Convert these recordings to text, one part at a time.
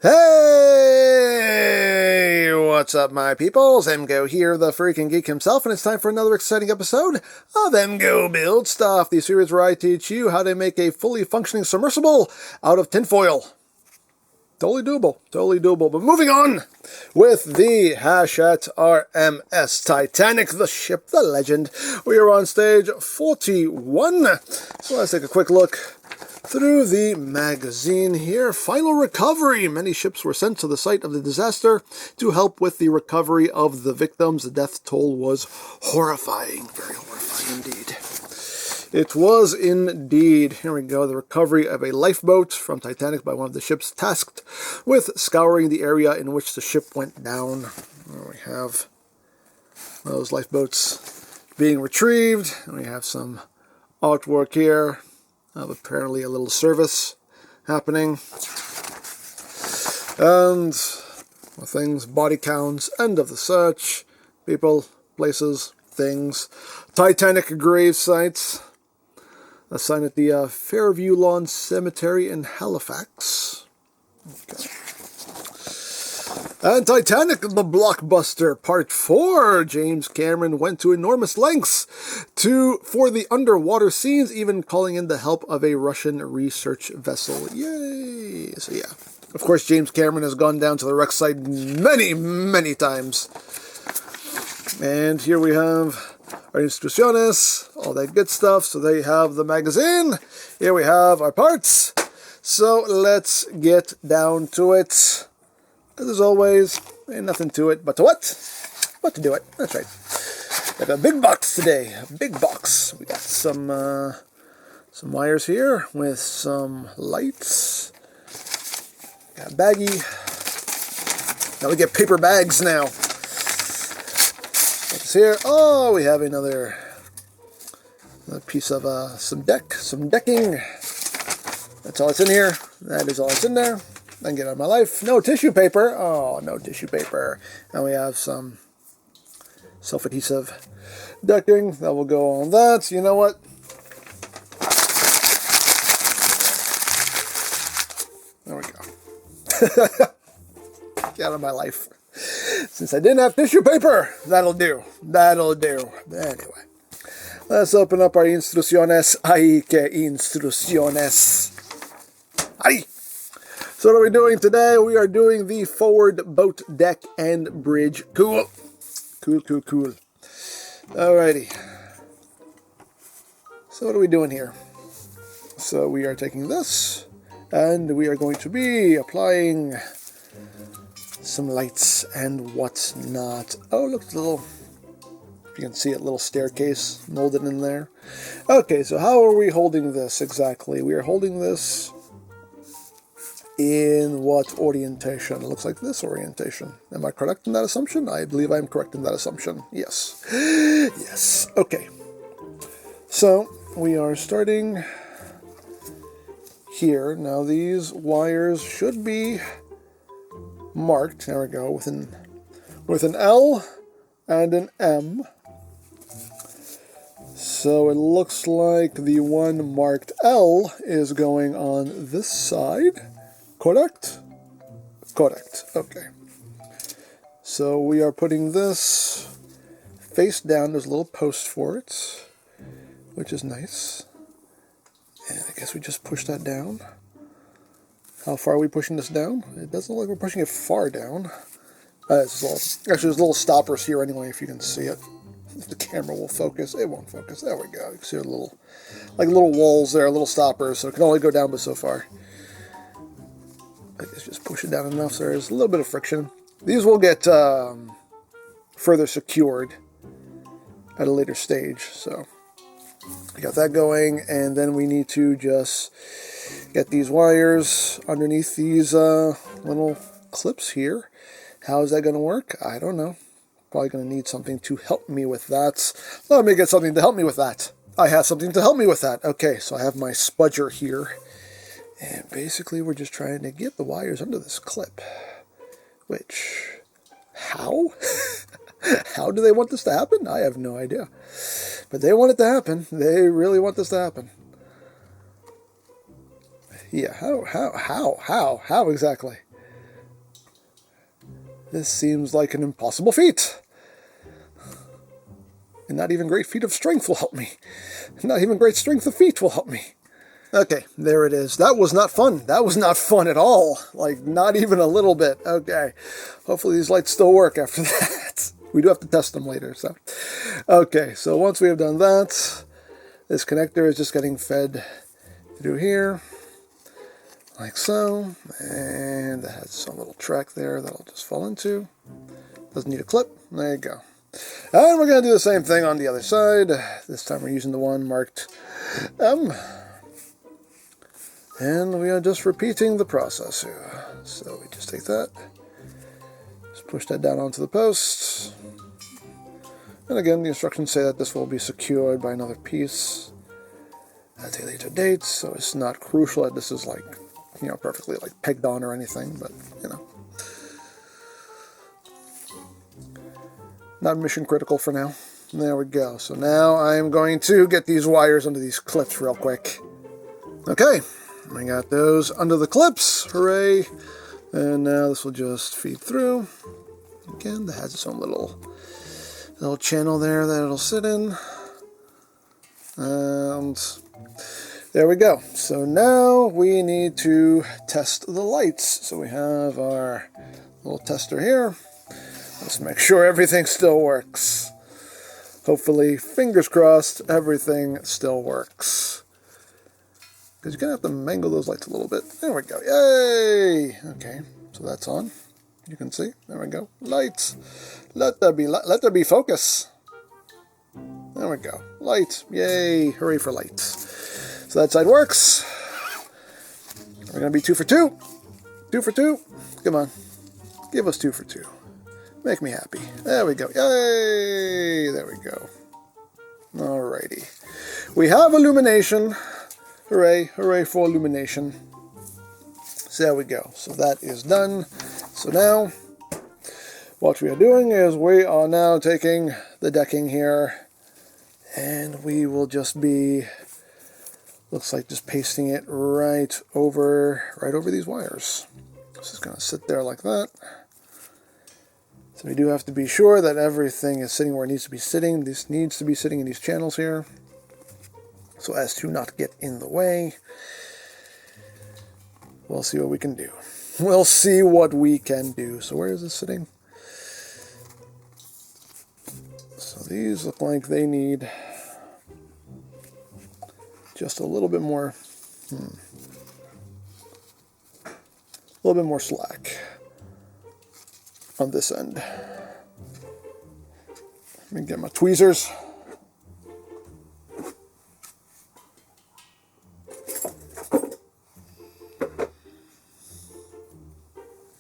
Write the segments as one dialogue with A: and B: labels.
A: Hey! What's up, my peoples? EmGo here, the freaking geek himself, and it's time for another exciting episode of EmGo Build Stuff, the series where I teach you how to make a fully functioning submersible out of tinfoil. Totally doable, totally doable. But moving on with the Hachette R.M.S. Titanic, the ship, the legend. We are on stage 41. So let's take a quick look through the magazine here. Final recovery. Many ships were sent to the site of the disaster to help with the recovery of the victims. The death toll was horrifying. Very horrifying indeed. It was indeed. Here we go. The recovery of a lifeboat from Titanic by one of the ships tasked with scouring the area in which the ship went down. There we have those lifeboats being retrieved. And we have some artwork here of apparently a little service happening. And things, body counts, end of the search, people, places, things, Titanic grave sites. A sign at the Fairview Lawn Cemetery in Halifax. Okay. And Titanic, the blockbuster, Part 4. James Cameron went to enormous lengths for the underwater scenes, even calling in the help of a Russian research vessel. Yay! So yeah, of course James Cameron has gone down to the wreck site many, many times. And here we have our instrucciones, all that good stuff. So there you have the magazine. Here we have our parts. So let's get down to it. Because as always, ain't nothing to it but to what? But to do it. That's right. Got a big box today. A big box. We got some wires here with some lights. Got a baggie. Now we get paper bags now. What's here? Oh, we have another piece of some decking. That's all that's in here. That is all that's in there. I can get out of my life. No tissue paper. Oh, no tissue paper. And we have some self-adhesive decking that will go on that. You know what? There we go. Get out of my life. Since I didn't have tissue paper, that'll do. That'll do. Anyway, let's open up our instrucciones. Ay, que instrucciones. Ay. So what are we doing today? We are doing the forward boat deck and bridge. Cool. Cool, cool, cool. Alrighty. So what are we doing here? So we are taking this, and we are going to be applying some lights and whatnot. Oh, look, a little, if you can see it, little staircase molded in there. Okay, so how are we holding this exactly? We are holding this in what orientation? It looks like this orientation. Am I correct in that assumption? I believe I am correct in that assumption. Yes. Yes. Okay. So we are starting here. Now these wires should be marked. There we go. With an L and an M. So it looks like the one marked L is going on this side. Correct? Correct. Okay. So we are putting this face down. There's a little post for it, which is nice. And I guess we just push that down. How far are we pushing this down? It doesn't look like we're pushing it far down. Actually, there's little stoppers here anyway, if you can see it. If the camera will focus. It won't focus. There we go. You can see a little, like little walls there, little stoppers, so it can only go down but so far. I guess just push it down enough so there's a little bit of friction. These will get further secured at a later stage. So we got that going, and then we need to just get these wires underneath these little clips here. How is that going to work? I don't know. Probably going to need something to help me with that. Let me get something to help me with that. I have something to help me with that. Okay, so I have my spudger here. And basically we're just trying to get the wires under this clip. Which, how? How do they want this to happen? I have no idea. But they want it to happen. They really want this to happen. Yeah, how exactly? This seems like an impossible feat. And not even great feat of strength will help me. Not even great strength of feet will help me. Okay, there it is. That was not fun. That was not fun at all. Like, not even a little bit. Okay. Hopefully these lights still work after that. We do have to test them later, so. Okay, so once we have done that, this connector is just getting fed through here, like so. And it has some little track there that'll just fall into. Doesn't need a clip. There you go. And we're going to do the same thing on the other side. This time we're using the one marked M. And we are just repeating the process here. So we just take that, just push that down onto the post. And again, the instructions say that this will be secured by another piece at a later date. So it's not crucial that this is like, you know, perfectly like pegged on or anything, but you know. Not mission critical for now. There we go. So now I'm going to get these wires under these clips real quick. Okay. I got those under the clips, hooray, and now this will just feed through. Again, that has its own little channel there that it'll sit in, and there we go. So now we need to test the lights. So we have our little tester here. Let's make sure everything still works. Hopefully, fingers crossed, everything still works. Because you're going to have to mangle those lights a little bit. There we go. Yay! Okay, so that's on. You can see. There we go. Lights. Let there be focus. There we go. Light. Yay! Hooray for lights. So that side works. We're going to be 2 for 2. 2 for 2. Come on. Give us 2 for 2. Make me happy. There we go. Yay! There we go. Alrighty. We have illumination. Hooray, hooray for illumination. So there we go. So that is done. So now, what we are doing is we are now taking the decking here, and we will just be, looks like just pasting it right over these wires. This is going to sit there like that. So we do have to be sure that everything is sitting where it needs to be sitting. This needs to be sitting in these channels here, so as to not get in the way. We'll see what we can do. We'll see what we can do. So where is this sitting? So these look like they need just a little bit more, a little bit more slack on this end. Let me get my tweezers.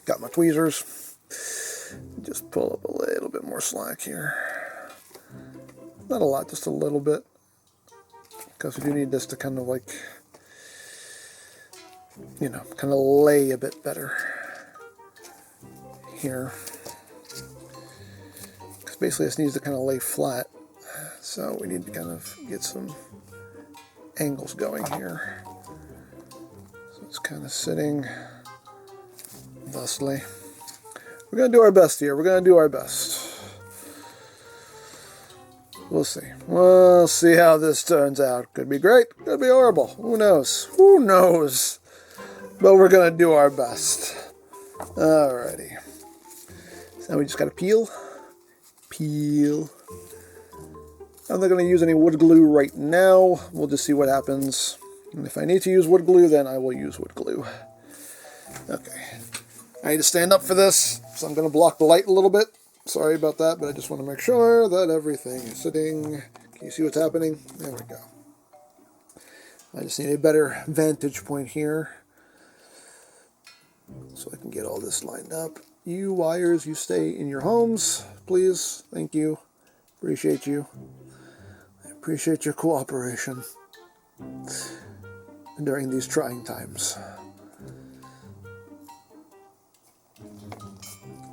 A: Got my tweezers. Just pull up a little bit more slack here. Not a lot, just a little bit. Because we do need this to kind of like, you know, kind of lay a bit better here. Because basically this needs to kind of lay flat. So we need to kind of get some angles going here. So it's kind of sitting thusly. We're going to do our best here. We're going to do our best. We'll see. We'll see how this turns out. Could be great. Could be horrible. Who knows? Who knows? But we're going to do our best. Alrighty. So now we just got to peel. Peel. I'm not going to use any wood glue right now. We'll just see what happens. And if I need to use wood glue, then I will use wood glue. Okay. I need to stand up for this, so I'm going to block the light a little bit. Sorry about that, but I just want to make sure that everything is sitting. Can you see what's happening? There we go. I just need a better vantage point here, so I can get all this lined up. You wires, you stay in your homes, please. Thank you. Appreciate you. I appreciate your cooperation during these trying times.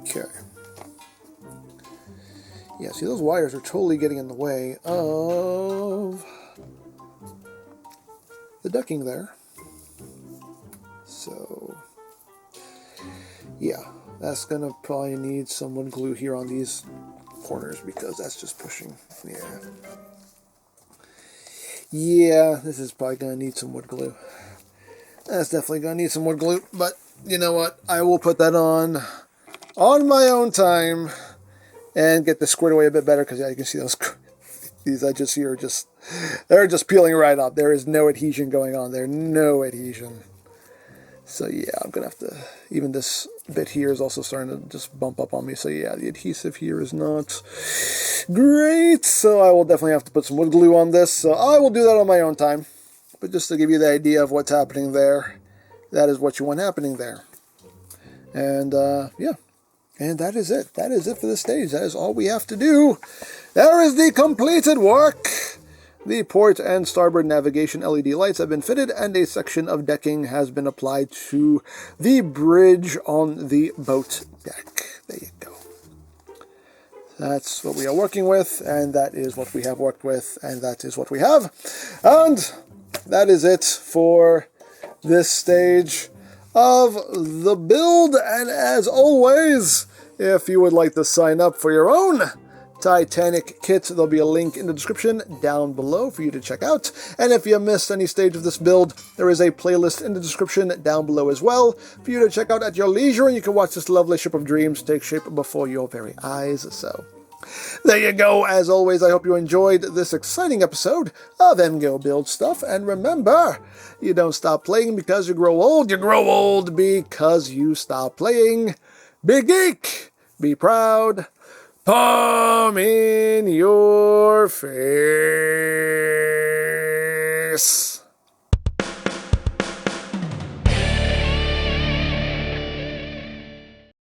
A: Okay. Yeah, see, those wires are totally getting in the way of the decking there. So, yeah, That's going to probably need some wood glue here on these corners because that's just pushing. Yeah. Yeah, this is probably going to need some wood glue. That's definitely going to need some wood glue, but you know what? I will put that on my own time and get this squared away a bit better because, yeah, you can see these edges here they're just peeling right up. There is no adhesion going on there. No adhesion. So yeah, I'm going to have to, even this bit here is also starting to just bump up on me. So yeah, the adhesive here is not great. So I will definitely have to put some wood glue on this. So I will do that on my own time. But just to give you the idea of what's happening there, that is what you want happening there. And yeah, and that is it. That is it for this stage. That is all we have to do. There is the completed work. The port and starboard navigation LED lights have been fitted, and a section of decking has been applied to the bridge on the boat deck. There you go. That's what we are working with, and that is what we have worked with, and that is what we have. And that is it for this stage of the build. And as always, if you would like to sign up for your own Titanic kit, there'll be a link in the description down below for you to check out. And if you missed any stage of this build, there is a playlist in the description down below as well for you to check out at your leisure, and you can watch this lovely ship of dreams take shape before your very eyes. So there you go. As always, I hope you enjoyed this exciting episode of EmGo Build Stuff. And remember, you don't stop playing because you grow old. You grow old because you stop playing. Be geek, be proud, palm in your face.